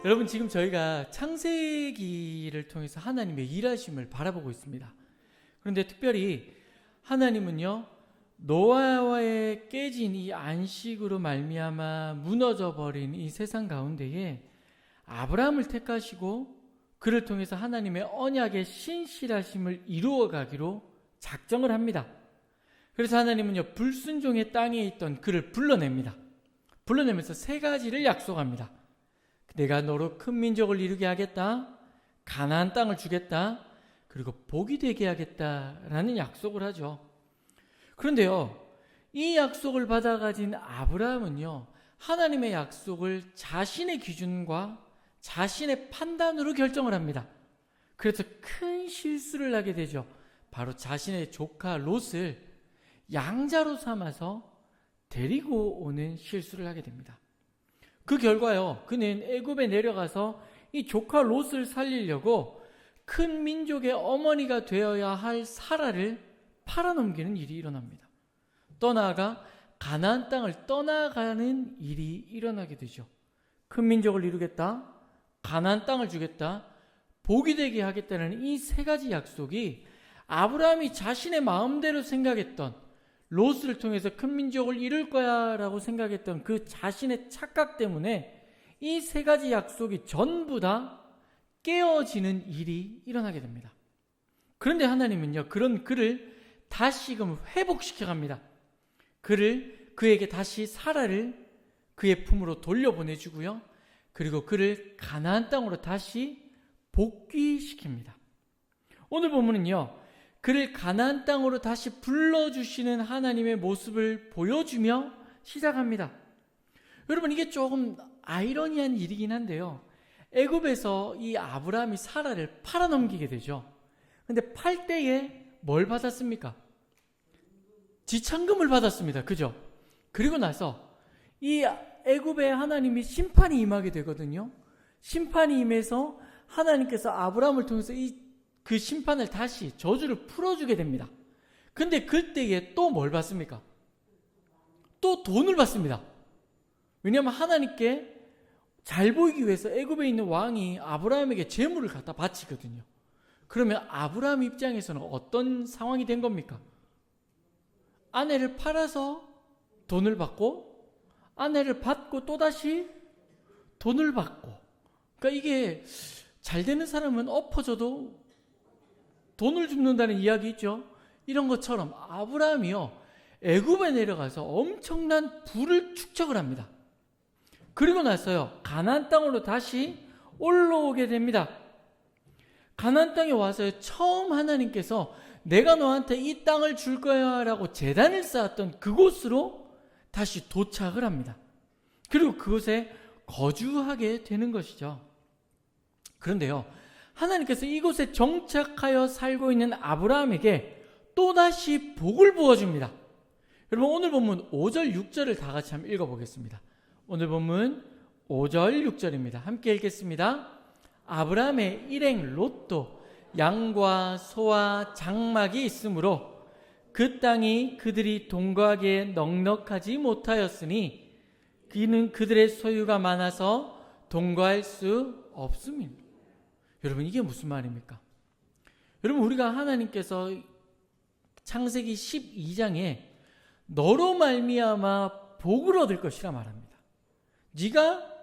여러분, 지금 저희가 창세기를 통해서 하나님의 일하심을 바라보고 있습니다. 그런데 특별히 하나님은요, 노아와의 깨진 이 안식으로 말미암아 무너져 버린 이 세상 가운데에 아브라함을 택하시고 그를 통해서 하나님의 언약의 신실하심을 이루어 가기로 작정을 합니다. 그래서 하나님은요, 불순종의 땅에 있던 그를 불러냅니다. 불러내면서 세 가지를 약속합니다. 내가 너로 큰 민족을 이루게 하겠다, 가나안 땅을 주겠다, 그리고 복이 되게 하겠다라는 약속을 하죠. 그런데요, 이 약속을 받아 가진 아브라함은요, 하나님의 약속을 자신의 기준과 자신의 판단으로 결정을 합니다. 그래서 큰 실수를 하게 되죠. 바로 자신의 조카 롯을 양자로 삼아서 데리고 오는 실수를 하게 됩니다. 그 결과요, 그는 애굽에 내려가서 이 조카 롯을 살리려고 큰 민족의 어머니가 되어야 할 사라를 팔아넘기는 일이 일어납니다. 또 나아가 가나안 땅을 떠나가는 일이 일어나게 되죠. 큰 민족을 이루겠다, 가나안 땅을 주겠다, 복이 되게 하겠다는 이 세 가지 약속이 아브라함이 자신의 마음대로 생각했던, 롯을 통해서 큰 민족을 이룰 거야 라고 생각했던 그 자신의 착각 때문에 이 세 가지 약속이 전부 다 깨어지는 일이 일어나게 됩니다. 그런데 하나님은요, 그런 그를 다시금 회복시켜 갑니다. 그에게 다시 사라를 그의 품으로 돌려보내주고요, 그리고 그를 가나안 땅으로 다시 복귀시킵니다. 오늘 본문은요, 그를 가나안 땅으로 다시 불러주시는 하나님의 모습을 보여주며 시작합니다. 여러분, 이게 조금 아이러니한 일이긴 한데요, 애굽에서 이 아브라함이 사라를 팔아넘기게 되죠. 근데 팔 때에 뭘 받았습니까? 지참금을 받았습니다. 그죠? 그리고 나서 이 애굽에 하나님이 심판이 임하게 되거든요. 심판이 임해서 하나님께서 아브라함을 통해서 그 심판을 다시 저주를 풀어주게 됩니다. 근데 그때에 또 뭘 받습니까? 또 돈을 받습니다. 왜냐하면 하나님께 잘 보이기 위해서 애굽에 있는 왕이 아브라함에게 재물을 갖다 바치거든요. 그러면 아브라함 입장에서는 어떤 상황이 된 겁니까? 아내를 팔아서 돈을 받고, 아내를 받고 또다시 돈을 받고, 그러니까 이게 잘 되는 사람은 엎어져도 돈을 줍는다는 이야기 있죠. 이런 것처럼 아브라함이요, 애굽에 내려가서 엄청난 부를 축적을 합니다. 그리고 나서요, 가나안 땅으로 다시 올라오게 됩니다. 가나안 땅에 와서 처음 하나님께서 내가 너한테 이 땅을 줄 거야 라고 제단을 쌓았던 그곳으로 다시 도착을 합니다. 그리고 그곳에 거주하게 되는 것이죠. 그런데요, 하나님께서 이곳에 정착하여 살고 있는 아브라함에게 또다시 복을 부어줍니다. 여러분, 오늘 본문 5절 6절을 다 같이 한번 읽어보겠습니다. 오늘 본문 5절 6절입니다. 함께 읽겠습니다. 아브라함의 일행 롯도 양과 소와 장막이 있으므로 그 땅이 그들이 동거하기에 넉넉하지 못하였으니 그는 그들의 소유가 많아서 동거할 수 없음입니다. 여러분, 이게 무슨 말입니까? 여러분, 우리가 하나님께서 창세기 12장에 너로 말미암아 복을 얻을 것이라 말합니다. 네가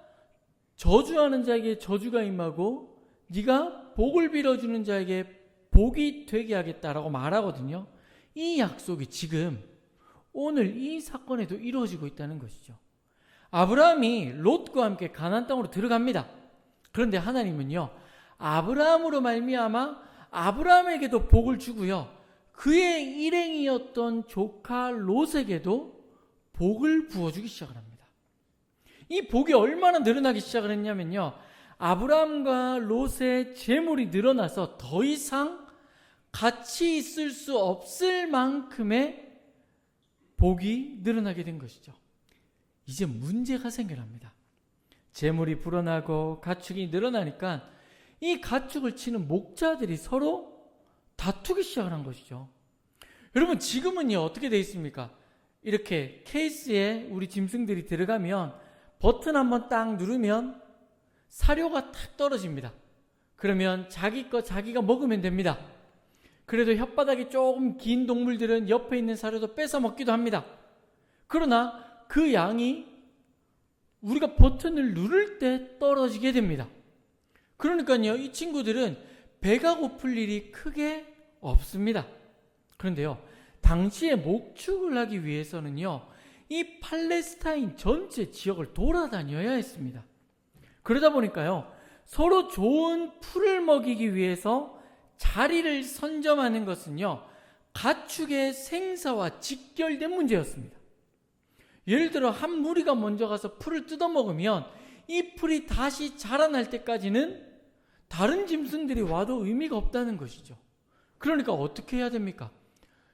저주하는 자에게 저주가 임하고 네가 복을 빌어주는 자에게 복이 되게 하겠다라고 말하거든요. 이 약속이 지금 오늘 이 사건에도 이루어지고 있다는 것이죠. 아브라함이 롯과 함께 가나안 땅으로 들어갑니다. 그런데 하나님은요, 아브라함으로 말미암아 아브라함에게도 복을 주고요, 그의 일행이었던 조카 롯에게도 복을 부어주기 시작을 합니다. 이 복이 얼마나 늘어나기 시작을 했냐면요, 아브라함과 롯의 재물이 늘어나서 더 이상 같이 있을 수 없을 만큼의 복이 늘어나게 된 것이죠. 이제 문제가 생겨납니다. 재물이 불어나고 가축이 늘어나니까 이 가축을 치는 목자들이 서로 다투기 시작을 한 것이죠. 여러분, 지금은요, 어떻게 되어 있습니까? 이렇게 케이스에 우리 짐승들이 들어가면 버튼 한번 딱 누르면 사료가 탁 떨어집니다. 그러면 자기 거 자기가 먹으면 됩니다. 그래도 혓바닥이 조금 긴 동물들은 옆에 있는 사료도 뺏어 먹기도 합니다. 그러나 그 양이 우리가 버튼을 누를 때 떨어지게 됩니다. 그러니까요, 이 친구들은 배가 고플 일이 크게 없습니다. 그런데요, 당시에 목축을 하기 위해서는요, 이 팔레스타인 전체 지역을 돌아다녀야 했습니다. 그러다 보니까요, 서로 좋은 풀을 먹이기 위해서 자리를 선점하는 것은요, 가축의 생사와 직결된 문제였습니다. 예를 들어 한 무리가 먼저 가서 풀을 뜯어먹으면 이 풀이 다시 자라날 때까지는 다른 짐승들이 와도 의미가 없다는 것이죠. 그러니까 어떻게 해야 됩니까?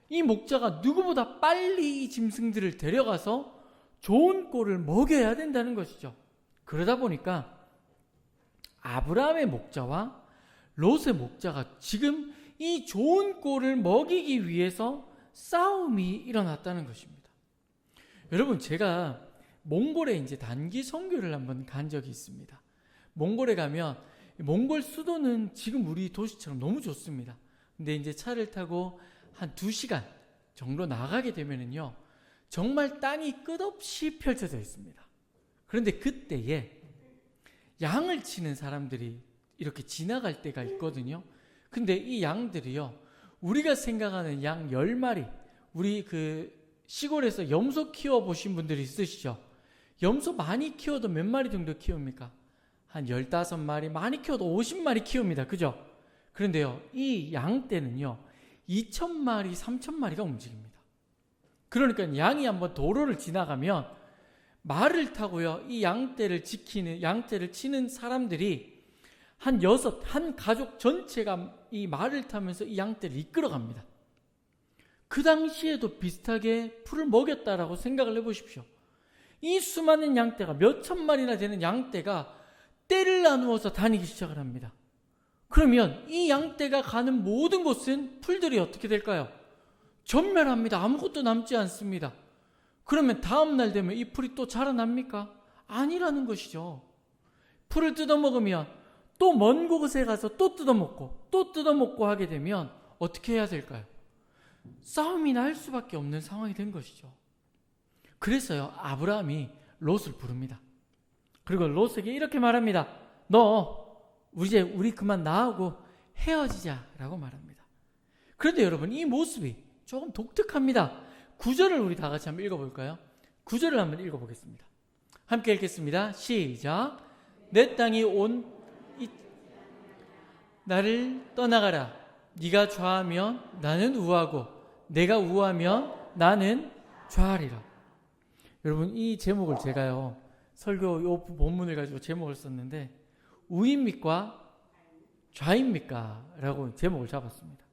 이 목자가 누구보다 빨리 이 짐승들을 데려가서 좋은 꼴을 먹여야 된다는 것이죠. 그러다 보니까 아브라함의 목자와 롯의 목자가 지금 이 좋은 꼴을 먹이기 위해서 싸움이 일어났다는 것입니다. 여러분, 제가 몽골에 이제 단기 선교를 한번 간 적이 있습니다. 몽골에 가면 몽골 수도는 지금 우리 도시처럼 너무 좋습니다. 근데 이제 차를 타고 한 2시간 정도 나가게 되면은요, 정말 땅이 끝없이 펼쳐져 있습니다. 그런데 그때에 양을 치는 사람들이 이렇게 지나갈 때가 있거든요. 근데 이 양들이요, 우리가 생각하는 양 10마리, 우리 그 시골에서 염소 키워보신 분들이 있으시죠? 염소 많이 키워도 몇 마리 정도 키웁니까? 한 15마리, 많이 키워도 50마리 키웁니다. 그죠? 그런데요, 이 양 떼는요, 2,000마리, 3,000마리가 움직입니다. 그러니까 양이 한번 도로를 지나가면 말을 타고요, 이 양떼를 지키는, 양떼를 치는 사람들이 한 가족 전체가 이 말을 타면서 이 양떼를 이끌어갑니다. 그 당시에도 비슷하게 풀을 먹였다라고 생각을 해보십시오. 이 수많은 양떼가 몇 천 마리나 되는 양떼가 떼를 나누어서 다니기 시작을 합니다. 그러면 이 양떼가 가는 모든 곳은 풀들이 어떻게 될까요? 전멸합니다. 아무것도 남지 않습니다. 그러면 다음 날 되면 이 풀이 또 자라납니까? 아니라는 것이죠. 풀을 뜯어먹으면 또 먼 곳에 가서 또 뜯어먹고 하게 되면 어떻게 해야 될까요? 싸움이 날 수밖에 없는 상황이 된 것이죠. 그래서요, 아브라함이 롯을 부릅니다. 그리고 롯에게 이렇게 말합니다. 너 이제 우리 그만 나하고 헤어지자라고 말합니다. 그런데 여러분, 이 모습이 조금 독특합니다. 9절을 우리 다 같이 한번 읽어볼까요? 9절을 한번 읽어보겠습니다. 함께 읽겠습니다. 시작. 내 땅이 나를 떠나가라. 네가 좌하면 나는 우하고 내가 우하면 나는 좌하리라. 여러분, 이 제목을 제가요, 설교 요 본문을 가지고 제목을 썼는데 우입니까? 좌입니까? 라고 제목을 잡았습니다.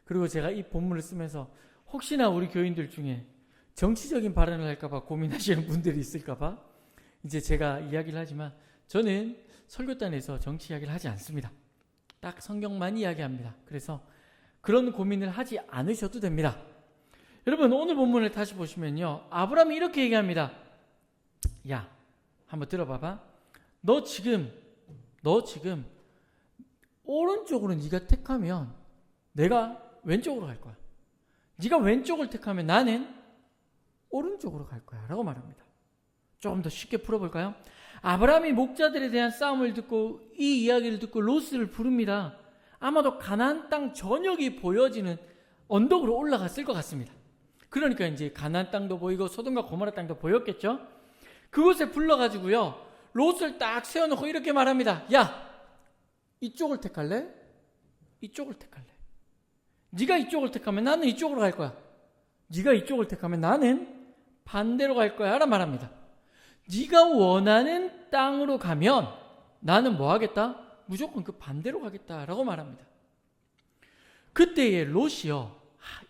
그리고 제가 이 본문을 쓰면서 혹시나 우리 교인들 중에 정치적인 발언을 할까봐 고민하시는 분들이 있을까봐 이제 제가 이야기를 하지만 저는 설교단에서 정치 이야기를 하지 않습니다. 딱 성경만 이야기합니다. 그래서 그런 고민을 하지 않으셔도 됩니다. 여러분, 오늘 본문을 다시 보시면요, 아브라함이 이렇게 얘기합니다. 야, 한번 들어봐봐. 너 지금 오른쪽으로 네가 택하면 내가 왼쪽으로 갈 거야. 네가 왼쪽을 택하면 나는 오른쪽으로 갈 거야 라고 말합니다. 조금 더 쉽게 풀어볼까요? 아브라함이 목자들에 대한 싸움을 듣고 이 이야기를 듣고 롯을 부릅니다. 아마도 가나안 땅 전역이 보여지는 언덕으로 올라갔을 것 같습니다. 그러니까 이제 가나안 땅도 보이고 소돔과 고모라 땅도 보였겠죠. 그곳에 불러가지고요, 롯을 딱 세워놓고 이렇게 말합니다. 야, 이쪽을 택할래? 이쪽을 택할래? 네가 이쪽을 택하면 나는 이쪽으로 갈 거야. 네가 이쪽을 택하면 나는 반대로 갈 거야 라고 말합니다. 네가 원하는 땅으로 가면 나는 뭐 하겠다? 무조건 그 반대로 가겠다라고 말합니다. 그때의 롯이요,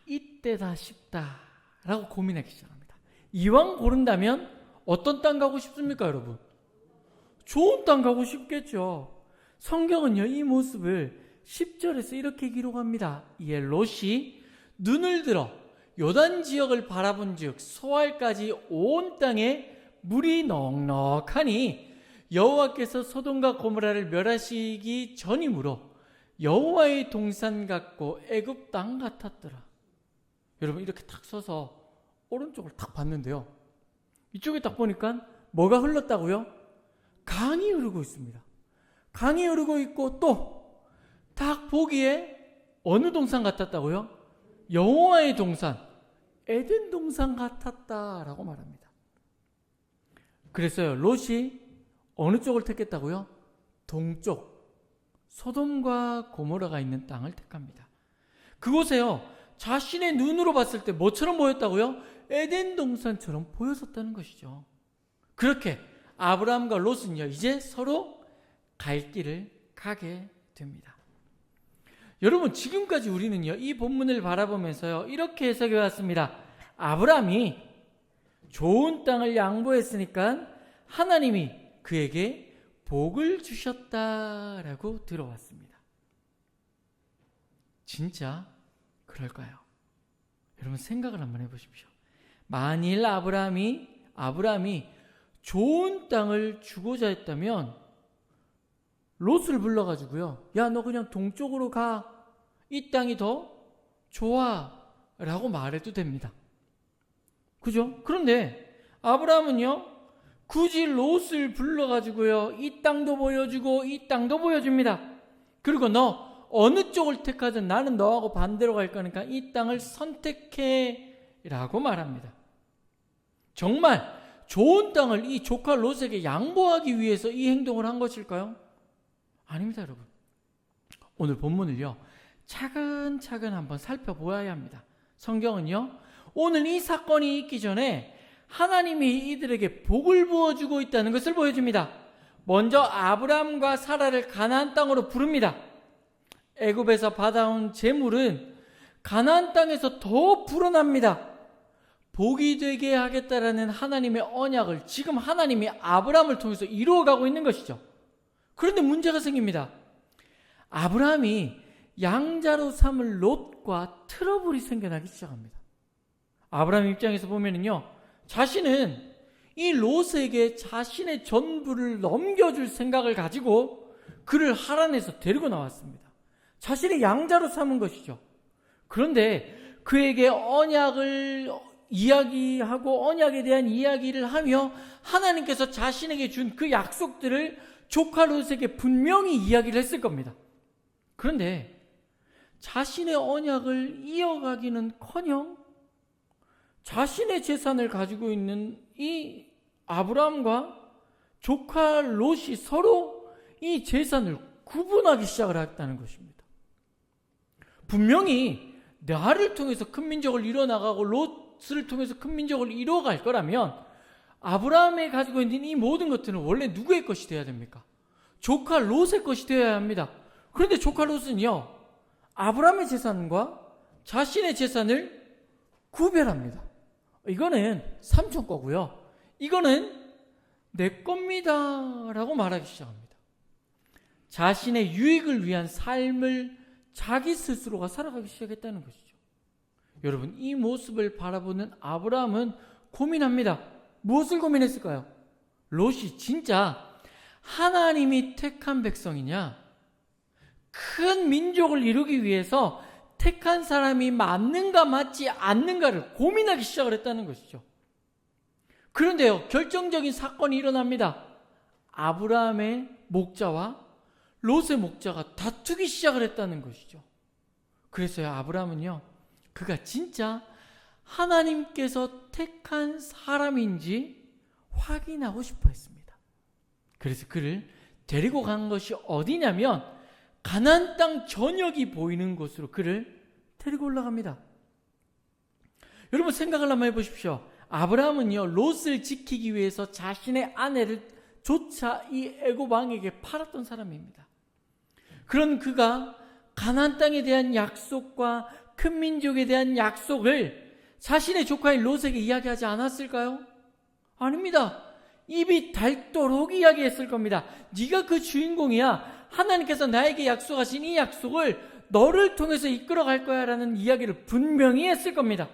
이때다 싶다라고 고민하기 시작합니다. 이왕 고른다면 어떤 땅 가고 싶습니까, 여러분? 좋은 땅 가고 싶겠죠. 성경은요, 이 모습을 10절에서 이렇게 기록합니다. 이에 롯이 눈을 들어 요단 지역을 바라본즉 소알까지 온 땅에 물이 넉넉하니 여호와께서 소돔과 고모라를 멸하시기 전이므로 여호와의 동산 같고 애굽 땅 같았더라. 여러분 이렇게 탁 서서 오른쪽을 탁 봤는데요, 이쪽에 딱 보니까 뭐가 흘렀다고요? 강이 흐르고 있습니다. 강이 흐르고 있고 또 딱 보기에 어느 동산 같았다고요? 여호와의 동산, 에덴 동산 같았다라고 말합니다. 그래서요, 롯이 어느 쪽을 택했다고요? 동쪽, 소돔과 고모라가 있는 땅을 택합니다. 그곳에요, 자신의 눈으로 봤을 때 뭐처럼 보였다고요? 에덴 동산처럼 보였었다는 것이죠. 그렇게 아브라함과 롯은요, 이제 서로 갈 길을 가게 됩니다. 여러분, 지금까지 우리는요, 이 본문을 바라보면서요, 이렇게 해석해 왔습니다. 아브라함이 좋은 땅을 양보했으니까 하나님이 그에게 복을 주셨다라고 들어왔습니다. 진짜 그럴까요? 여러분 생각을 한번 해보십시오. 만일 아브라함이 좋은 땅을 주고자 했다면 롯을 불러가지고요, 야, 너 그냥 동쪽으로 가, 이 땅이 더 좋아 라고 말해도 됩니다. 그죠? 그런데 아브라함은요, 굳이 롯을 불러가지고요, 이 땅도 보여주고 이 땅도 보여줍니다. 그리고 너 어느 쪽을 택하든 나는 너하고 반대로 갈 거니까 이 땅을 선택해 라고 말합니다. 정말 좋은 땅을 이 조카 롯에게 양보하기 위해서 이 행동을 한 것일까요? 아닙니다, 여러분. 오늘 본문을요, 차근차근 한번 살펴보아야 합니다. 성경은요, 오늘 이 사건이 있기 전에 하나님이 이들에게 복을 부어주고 있다는 것을 보여줍니다. 먼저 아브라함과 사라를 가나안 땅으로 부릅니다. 애굽에서 받아온 재물은 가나안 땅에서 더 불어납니다. 복이 되게 하겠다라는 하나님의 언약을 지금 하나님이 아브라함을 통해서 이루어가고 있는 것이죠. 그런데 문제가 생깁니다. 아브라함이 양자로 삼을 롯과 트러블이 생겨나기 시작합니다. 아브라함 입장에서 보면은요, 자신은 이 롯에게 자신의 전부를 넘겨줄 생각을 가지고 그를 하란에서 데리고 나왔습니다. 자신의 양자로 삼은 것이죠. 그런데 그에게 언약을 이야기하고 언약에 대한 이야기를 하며 하나님께서 자신에게 준 그 약속들을 조카 롯에게 분명히 이야기를 했을 겁니다. 그런데 자신의 언약을 이어가기는커녕 자신의 재산을 가지고 있는 이 아브라함과 조카 롯이 서로 이 재산을 구분하기 시작을 했다는 것입니다. 분명히 나를 통해서 큰 민족을 이뤄나가고 롯을 통해서 큰 민족을 이뤄갈 거라면 아브라함이 가지고 있는 이 모든 것들은 원래 누구의 것이 되어야 됩니까? 조카 롯의 것이 되어야 합니다. 그런데 조카 롯은요, 아브라함의 재산과 자신의 재산을 구별합니다. 이거는 삼촌 거고요, 이거는 내 겁니다 라고 말하기 시작합니다. 자신의 유익을 위한 삶을 자기 스스로가 살아가기 시작했다는 것이죠. 여러분, 이 모습을 바라보는 아브라함은 고민합니다. 무엇을 고민했을까요? 롯이 진짜 하나님이 택한 백성이냐, 큰 민족을 이루기 위해서 택한 사람이 맞는가 맞지 않는가를 고민하기 시작을 했다는 것이죠. 그런데요, 결정적인 사건이 일어납니다. 아브라함의 목자와 롯의 목자가 다투기 시작을 했다는 것이죠. 그래서요, 아브라함은요, 그가 진짜 하나님께서 택한 사람인지 확인하고 싶어 했습니다. 그래서 그를 데리고 간 것이 어디냐면 가나안 땅 전역이 보이는 곳으로 그를 데리고 올라갑니다. 여러분 생각을 한번 해보십시오. 아브라함은요, 롯을 지키기 위해서 자신의 아내를 조차 이 애굽 왕에게 팔았던 사람입니다. 그런 그가 가나안 땅에 대한 약속과 큰 민족에 대한 약속을 자신의 조카인 롯에게 이야기하지 않았을까요? 아닙니다. 입이 닳도록 이야기했을 겁니다. 네가 그 주인공이야. 하나님께서 나에게 약속하신 이 약속을 너를 통해서 이끌어갈 거야 라는 이야기를 분명히 했을 겁니다.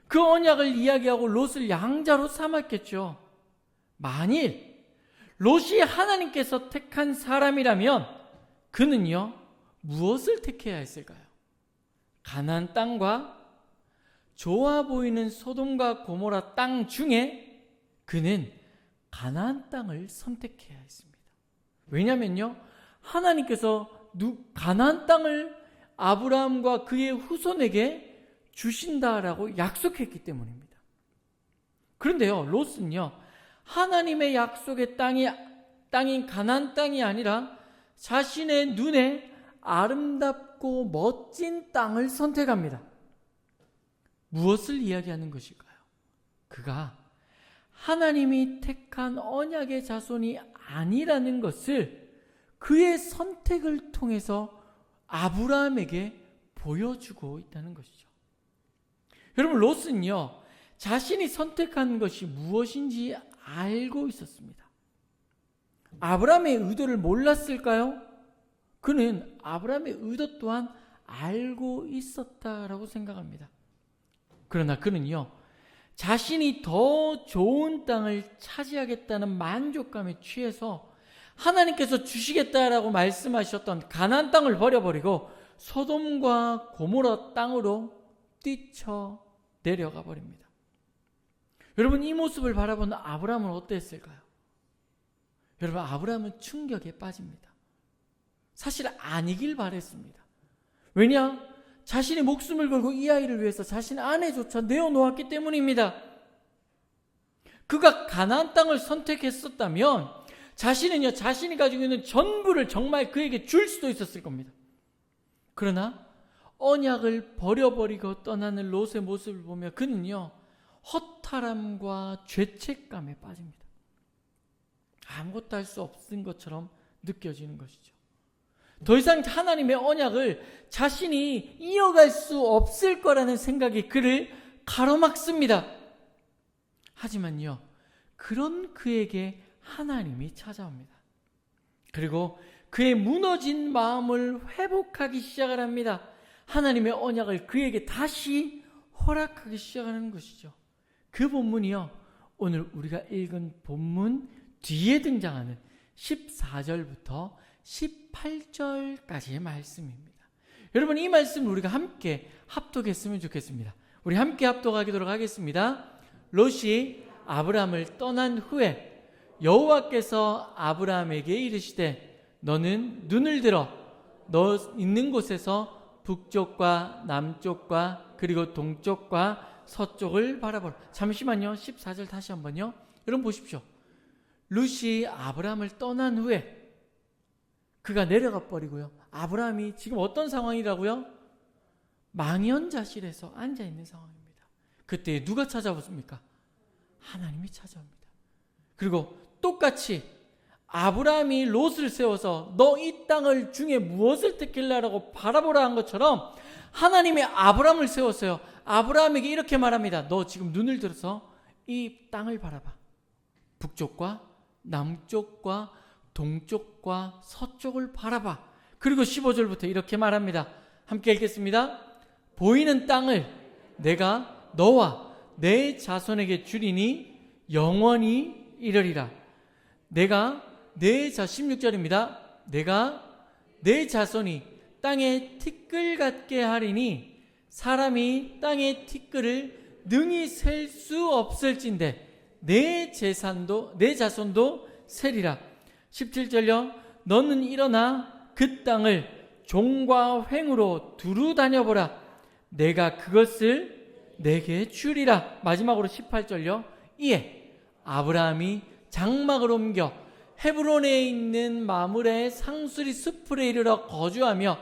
그 언약을 이야기하고 롯을 양자로 삼았겠죠. 만일 롯이 하나님께서 택한 사람이라면 그는요, 무엇을 택해야 했을까요? 가나안 땅과 좋아 보이는 소돔과 고모라 땅 중에 그는 가나안 땅을 선택해야 했습니다. 왜냐면요, 하나님께서 가나안 땅을 아브라함과 그의 후손에게 주신다라고 약속했기 때문입니다. 그런데요, 롯은요, 하나님의 약속의 땅인 가나안 땅이 아니라 자신의 눈에 아름답고 멋진 땅을 선택합니다. 무엇을 이야기하는 것일까요? 그가 하나님이 택한 언약의 자손이 아니라는 것을 그의 선택을 통해서 아브라함에게 보여주고 있다는 것이죠. 여러분, 롯은요, 자신이 선택한 것이 무엇인지 알고 있었습니다. 아브라함의 의도를 몰랐을까요? 그는 아브라함의 의도 또한 알고 있었다라고 생각합니다. 그러나 그는요, 자신이 더 좋은 땅을 차지하겠다는 만족감에 취해서 하나님께서 주시겠다라고 말씀하셨던 가나안 땅을 버려버리고 소돔과 고모라 땅으로 뛰쳐 내려가 버립니다. 여러분, 이 모습을 바라본 아브라함은 어땠을까요? 여러분, 아브라함은 충격에 빠집니다. 사실 아니길 바랬습니다. 왜냐? 자신의 목숨을 걸고 이 아이를 위해서 자신의 아내조차 내어놓았기 때문입니다. 그가 가나안 땅을 선택했었다면 자신은요, 자신이 가지고 있는 전부를 정말 그에게 줄 수도 있었을 겁니다. 그러나 언약을 버려버리고 떠나는 롯의 모습을 보며 그는요, 허탈함과 죄책감에 빠집니다. 아무것도 할 수 없는 것처럼 느껴지는 것이죠. 더 이상 하나님의 언약을 자신이 이어갈 수 없을 거라는 생각이 그를 가로막습니다. 하지만요, 그런 그에게 하나님이 찾아옵니다. 그리고 그의 무너진 마음을 회복하기 시작을 합니다. 하나님의 언약을 그에게 다시 허락하기 시작하는 것이죠. 그 본문이요, 오늘 우리가 읽은 본문 뒤에 등장하는 14절부터 18절까지의 말씀입니다. 여러분, 이 말씀을 우리가 함께 합독했으면 좋겠습니다. 우리 함께 합독하도록 하겠습니다. 롯이 아브라함을 떠난 후에 여호와께서 아브라함에게 이르시되 너는 눈을 들어 너 있는 곳에서 북쪽과 남쪽과 그리고 동쪽과 서쪽을 바라보라. 잠시만요. 14절 다시 한번요. 여러분 보십시오. 롯이 아브라함을 떠난 후에 그가 내려가 버리고요, 아브라함이 지금 어떤 상황이라고요? 망연자실해서 앉아있는 상황입니다. 그때 누가 찾아왔습니까? 하나님이 찾아옵니다. 그리고 똑같이 아브라함이 롯을 세워서 너 이 땅을 중에 무엇을 택할래라고 바라보라 한 것처럼 하나님이 아브라함을 세웠어요. 아브라함에게 이렇게 말합니다. 너 지금 눈을 들어서 이 땅을 바라봐. 북쪽과 남쪽과 동쪽과 서쪽을 바라봐. 그리고 15절부터 이렇게 말합니다. 함께 읽겠습니다. 보이는 땅을 내가 너와 내 자손에게 주리니 영원히 이르리라. 내가 내 16절입니다. 내가 내 자손이 땅의 티끌 같게 하리니 사람이 땅의 티끌을 능히 셀 수 없을진데 내 자손도 세리라. 17절요. 너는 일어나 그 땅을 종과 횡으로 두루 다녀보라. 내가 그것을 내게 주리라. 마지막으로 18절요. 이에 아브라함이 장막을 옮겨 헤브론에 있는 마므레 상수리 숲에 이르러 거주하며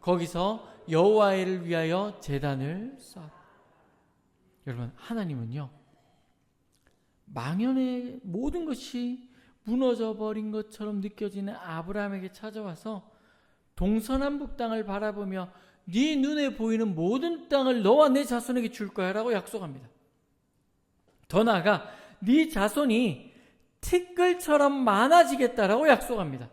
거기서 여호와를 위하여 제단을 쌓았다. 여러분, 하나님은요, 망연의 모든 것이 무너져 버린 것처럼 느껴지는 아브라함에게 찾아와서 동서남북 땅을 바라보며 네 눈에 보이는 모든 땅을 너와 내 자손에게 줄 거야 라고 약속합니다. 더 나아가 네 자손이 티끌처럼 많아지겠다라고 약속합니다.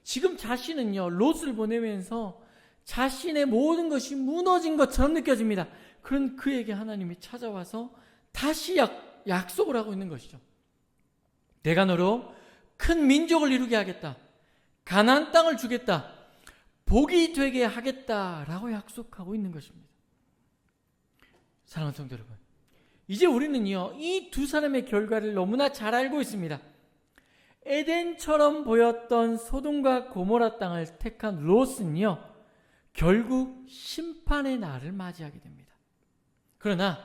지금 자신은요, 롯을 보내면서 자신의 모든 것이 무너진 것처럼 느껴집니다. 그런 그에게 하나님이 찾아와서 다시 약속을 하고 있는 것이죠. 내가 너로 큰 민족을 이루게 하겠다. 가나안 땅을 주겠다. 복이 되게 하겠다라고 약속하고 있는 것입니다. 사랑하는 성도 여러분, 이제 우리는요, 이 두 사람의 결과를 너무나 잘 알고 있습니다. 에덴처럼 보였던 소돔과 고모라 땅을 택한 롯은요, 결국 심판의 날을 맞이하게 됩니다. 그러나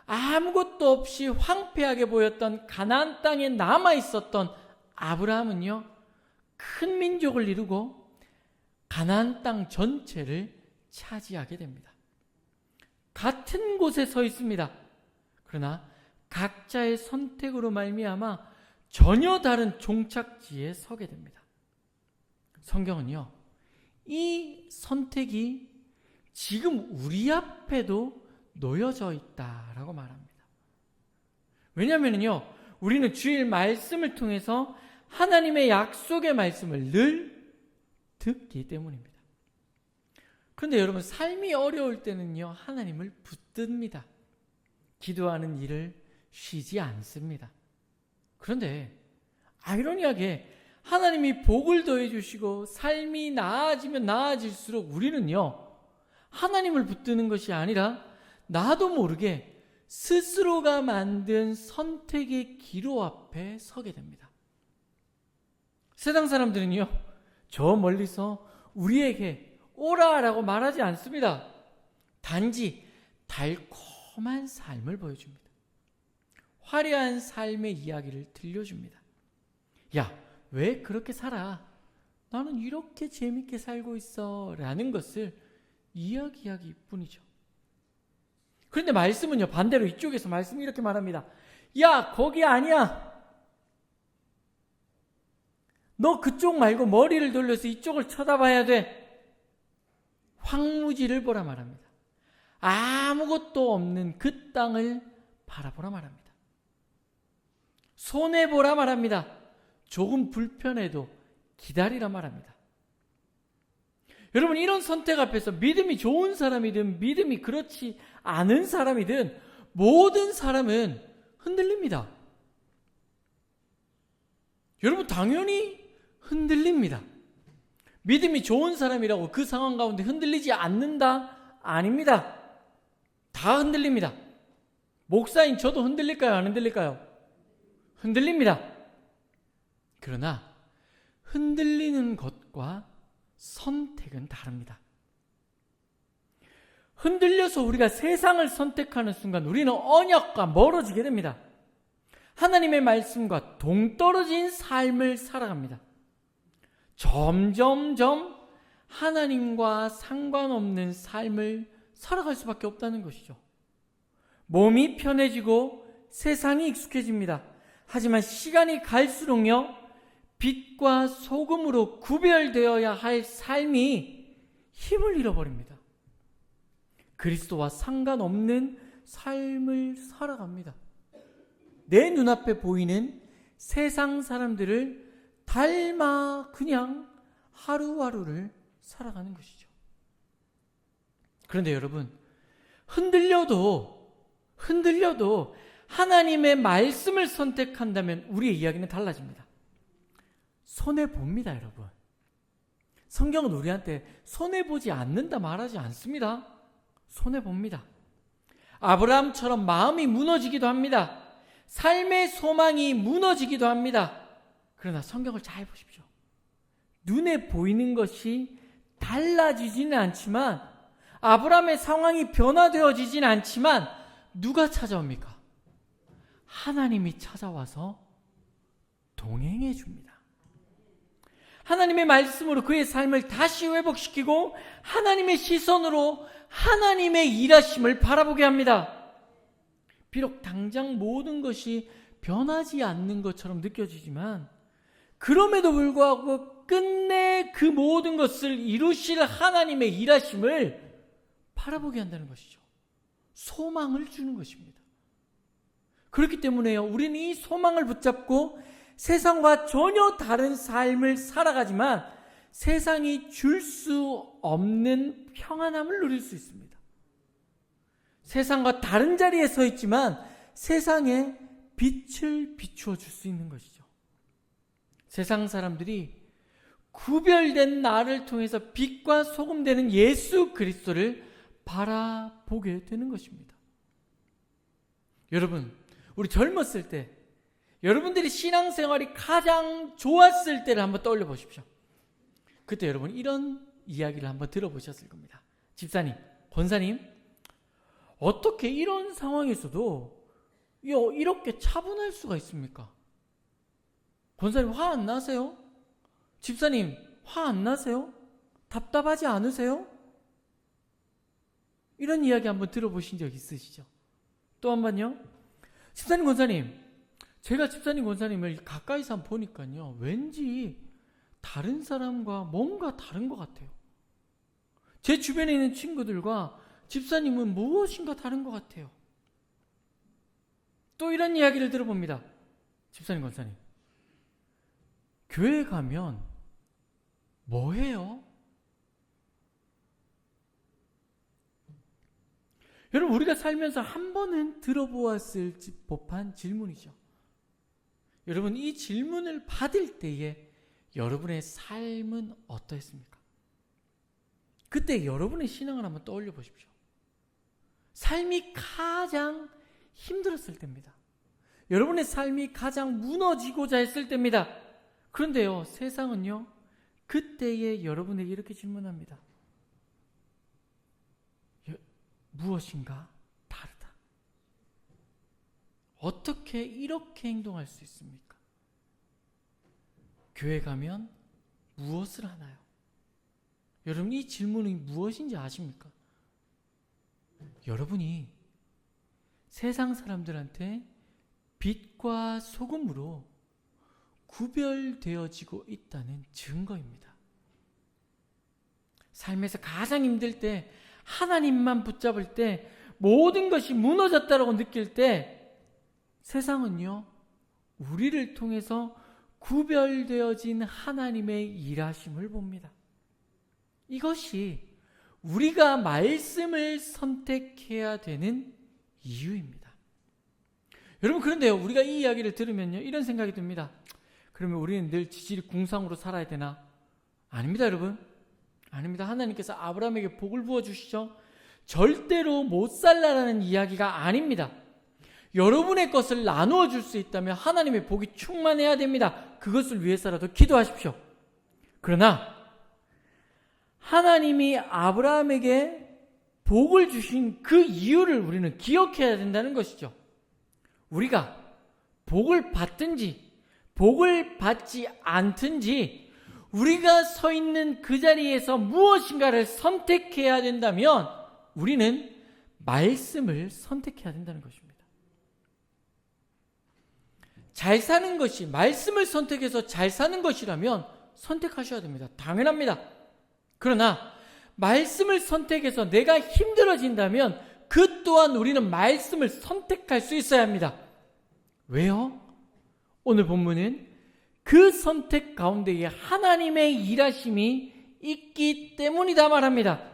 아무것도 없이 황폐하게 보였던 가나안 땅에 남아있었던 아브라함은요, 큰 민족을 이루고 가나안 땅 전체를 차지하게 됩니다. 같은 곳에 서 있습니다. 그러나 각자의 선택으로 말미암아 전혀 다른 종착지에 서게 됩니다. 성경은요, 이 선택이 지금 우리 앞에도 놓여져 있다라고 말합니다. 왜냐하면요, 우리는 주일 말씀을 통해서 하나님의 약속의 말씀을 늘 듣기 때문입니다. 그런데 여러분, 삶이 어려울 때는요, 하나님을 붙듭니다. 기도하는 일을 쉬지 않습니다. 그런데 아이러니하게 하나님이 복을 더해 주시고 삶이 나아지면 나아질수록 우리는요, 하나님을 붙드는 것이 아니라 나도 모르게 스스로가 만든 선택의 기로 앞에 서게 됩니다. 세상 사람들은요, 저 멀리서 우리에게 오라라고 말하지 않습니다. 단지 달콤한 삶을 보여줍니다. 화려한 삶의 이야기를 들려줍니다. 야, 왜 그렇게 살아? 나는 이렇게 재밌게 살고 있어 라는 것을 이야기하기 뿐이죠. 그런데 말씀은요, 반대로 이쪽에서 말씀이 이렇게 말합니다. 야, 거기 아니야. 너 그쪽 말고 머리를 돌려서 이쪽을 쳐다봐야 돼. 황무지를 보라 말합니다. 아무것도 없는 그 땅을 바라보라 말합니다. 손해보라 말합니다. 조금 불편해도 기다리라 말합니다. 여러분, 이런 선택 앞에서 믿음이 좋은 사람이든 믿음이 그렇지 않은 사람이든 모든 사람은 흔들립니다. 여러분, 당연히 흔들립니다. 믿음이 좋은 사람이라고 그 상황 가운데 흔들리지 않는다? 아닙니다. 다 흔들립니다. 목사인 저도 흔들릴까요? 안 흔들릴까요? 흔들립니다. 그러나 흔들리는 것과 선택은 다릅니다. 흔들려서 우리가 세상을 선택하는 순간 우리는 언약과 멀어지게 됩니다. 하나님의 말씀과 동떨어진 삶을 살아갑니다. 점점점 하나님과 상관없는 삶을 살아갈 수밖에 없다는 것이죠. 몸이 편해지고 세상이 익숙해집니다. 하지만 시간이 갈수록요, 빛과 소금으로 구별되어야 할 삶이 힘을 잃어버립니다. 그리스도와 상관없는 삶을 살아갑니다. 내 눈앞에 보이는 세상 사람들을 닮아 그냥 하루하루를 살아가는 것이죠. 그런데 여러분, 흔들려도 하나님의 말씀을 선택한다면 우리의 이야기는 달라집니다. 손해봅니다, 여러분. 성경은 우리한테 손해보지 않는다 말하지 않습니다. 손해봅니다. 아브라함처럼 마음이 무너지기도 합니다. 삶의 소망이 무너지기도 합니다. 그러나 성경을 잘 보십시오. 눈에 보이는 것이 달라지지는 않지만, 아브라함의 상황이 변화되어지지는 않지만 누가 찾아옵니까? 하나님이 찾아와서 동행해 줍니다. 하나님의 말씀으로 그의 삶을 다시 회복시키고 하나님의 시선으로 하나님의 일하심을 바라보게 합니다. 비록 당장 모든 것이 변하지 않는 것처럼 느껴지지만 그럼에도 불구하고 끝내 그 모든 것을 이루실 하나님의 일하심을 바라보게 한다는 것이죠. 소망을 주는 것입니다. 그렇기 때문에요, 우리는 이 소망을 붙잡고 세상과 전혀 다른 삶을 살아가지만 세상이 줄 수 없는 평안함을 누릴 수 있습니다. 세상과 다른 자리에 서 있지만 세상에 빛을 비추어 줄 수 있는 것이죠. 세상 사람들이 구별된 나를 통해서 빛과 소금 되는 예수 그리스도를 바라보게 되는 것입니다. 여러분, 우리 젊었을 때, 여러분들이 신앙생활이 가장 좋았을 때를 한번 떠올려 보십시오. 그때 여러분 이런 이야기를 한번 들어보셨을 겁니다. 집사님, 권사님, 어떻게 이런 상황에서도 이렇게 차분할 수가 있습니까? 권사님 화 안 나세요? 집사님 화 안 나세요? 답답하지 않으세요? 이런 이야기 한번 들어보신 적 있으시죠? 또 한 번요. 집사님, 권사님, 제가 집사님, 권사님을 가까이서 한번 보니까요, 왠지 다른 사람과 뭔가 다른 것 같아요. 제 주변에 있는 친구들과 집사님은 무엇인가 다른 것 같아요. 또 이런 이야기를 들어봅니다. 집사님, 권사님, 교회 가면 뭐 해요? 여러분, 우리가 살면서 한 번은 들어보았을 법한 질문이죠. 여러분, 이 질문을 받을 때에 여러분의 삶은 어떠했습니까? 그때 여러분의 신앙을 한번 떠올려 보십시오. 삶이 가장 힘들었을 때입니다. 여러분의 삶이 가장 무너지고자 했을 때입니다. 그런데요, 세상은요, 그때에 여러분에게 이렇게 질문합니다. 무엇인가 다르다. 어떻게 이렇게 행동할 수 있습니까? 교회 가면 무엇을 하나요? 여러분, 이 질문이 무엇인지 아십니까? 여러분이 세상 사람들한테 빛과 소금으로 구별되어지고 있다는 증거입니다. 삶에서 가장 힘들 때, 하나님만 붙잡을 때, 모든 것이 무너졌다라고 느낄 때, 세상은요, 우리를 통해서 구별되어진 하나님의 일하심을 봅니다. 이것이 우리가 말씀을 선택해야 되는 이유입니다. 여러분, 그런데요, 우리가 이 이야기를 들으면요, 이런 생각이 듭니다. 그러면 우리는 늘 지질이 궁상으로 살아야 되나? 아닙니다, 여러분. 아닙니다. 하나님께서 아브라함에게 복을 부어주시죠. 절대로 못 살라라는 이야기가 아닙니다. 여러분의 것을 나누어 줄 수 있다면 하나님의 복이 충만해야 됩니다. 그것을 위해서라도 기도하십시오. 그러나 하나님이 아브라함에게 복을 주신 그 이유를 우리는 기억해야 된다는 것이죠. 우리가 복을 받든지 복을 받지 않든지 우리가 서 있는 그 자리에서 무엇인가를 선택해야 된다면 우리는 말씀을 선택해야 된다는 것입니다. 잘 사는 것이 말씀을 선택해서 잘 사는 것이라면 선택하셔야 됩니다. 당연합니다. 그러나 말씀을 선택해서 내가 힘들어진다면 그 또한 우리는 말씀을 선택할 수 있어야 합니다. 왜요? 오늘 본문은 그 선택 가운데에 하나님의 일하심이 있기 때문이다 말합니다.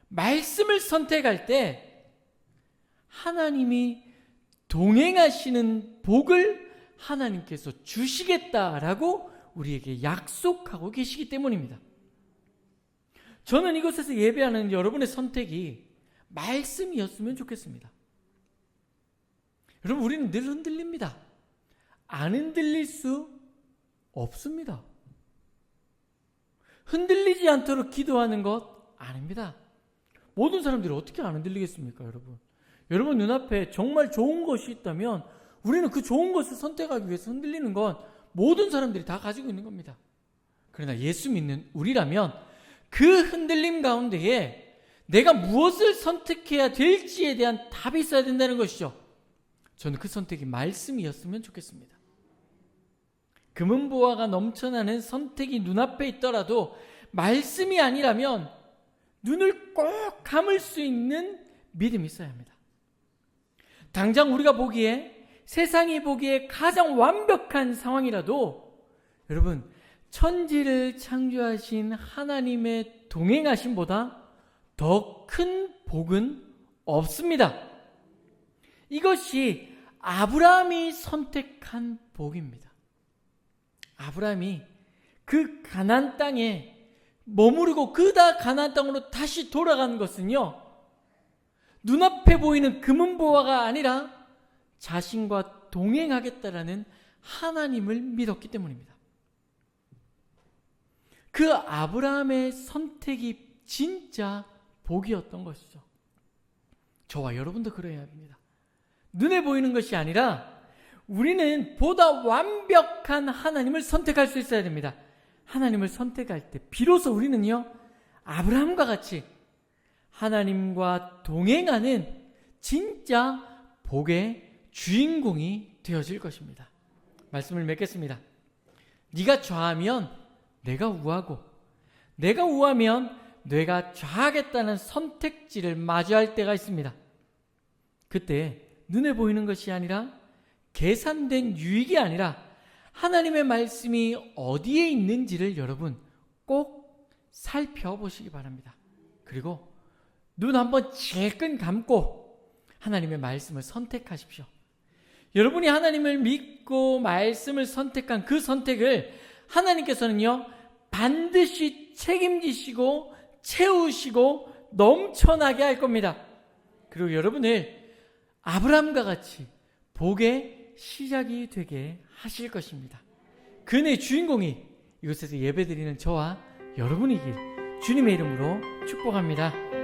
말씀을 선택할 때 하나님이 동행하시는 복을 하나님께서 주시겠다라고 우리에게 약속하고 계시기 때문입니다. 저는 이곳에서 예배하는 여러분의 선택이 말씀이었으면 좋겠습니다. 여러분, 우리는 늘 흔들립니다. 안 흔들릴 수 없습니다. 흔들리지 않도록 기도하는 것 아닙니다. 모든 사람들이 어떻게 안 흔들리겠습니까, 여러분? 여러분 눈앞에 정말 좋은 것이 있다면 우리는 그 좋은 것을 선택하기 위해서 흔들리는 건 모든 사람들이 다 가지고 있는 겁니다. 그러나 예수 믿는 우리라면 그 흔들림 가운데에 내가 무엇을 선택해야 될지에 대한 답이 있어야 된다는 것이죠. 저는 그 선택이 말씀이었으면 좋겠습니다. 금은보화가 넘쳐나는 선택이 눈앞에 있더라도 말씀이 아니라면 눈을 꼭 감을 수 있는 믿음이 있어야 합니다. 당장 우리가 보기에, 세상이 보기에 가장 완벽한 상황이라도 여러분, 천지를 창조하신 하나님의 동행하심보다 더 큰 복은 없습니다. 이것이 아브라함이 선택한 복입니다. 아브라함이 그 가나안 땅에 머무르고 그다 가나안 땅으로 다시 돌아간 것은요, 눈앞에 보이는 금은보화가 아니라 자신과 동행하겠다라는 하나님을 믿었기 때문입니다. 그 아브라함의 선택이 진짜 복이었던 것이죠. 저와 여러분도 그래야 합니다. 눈에 보이는 것이 아니라 우리는 보다 완벽한 하나님을 선택할 수 있어야 됩니다. 하나님을 선택할 때 비로소 우리는요, 아브라함과 같이 하나님과 동행하는 진짜 복의 주인공이 되어질 것입니다. 말씀을 맺겠습니다. 네가 좌하면 내가 우하고, 내가 우하면 내가 좌하겠다는 선택지를 마주할 때가 있습니다. 그때 눈에 보이는 것이 아니라, 계산된 유익이 아니라 하나님의 말씀이 어디에 있는지를 여러분 꼭 살펴보시기 바랍니다. 그리고 눈 한번 질끈 감고 하나님의 말씀을 선택하십시오. 여러분이 하나님을 믿고 말씀을 선택한 그 선택을 하나님께서는요, 반드시 책임지시고 채우시고 넘쳐나게 할 겁니다. 그리고 여러분을 아브라함과 같이 복의 시작이 되게 하실 것입니다. 그 은혜의 주인공이 이곳에서 예배드리는 저와 여러분이길 주님의 이름으로 축복합니다.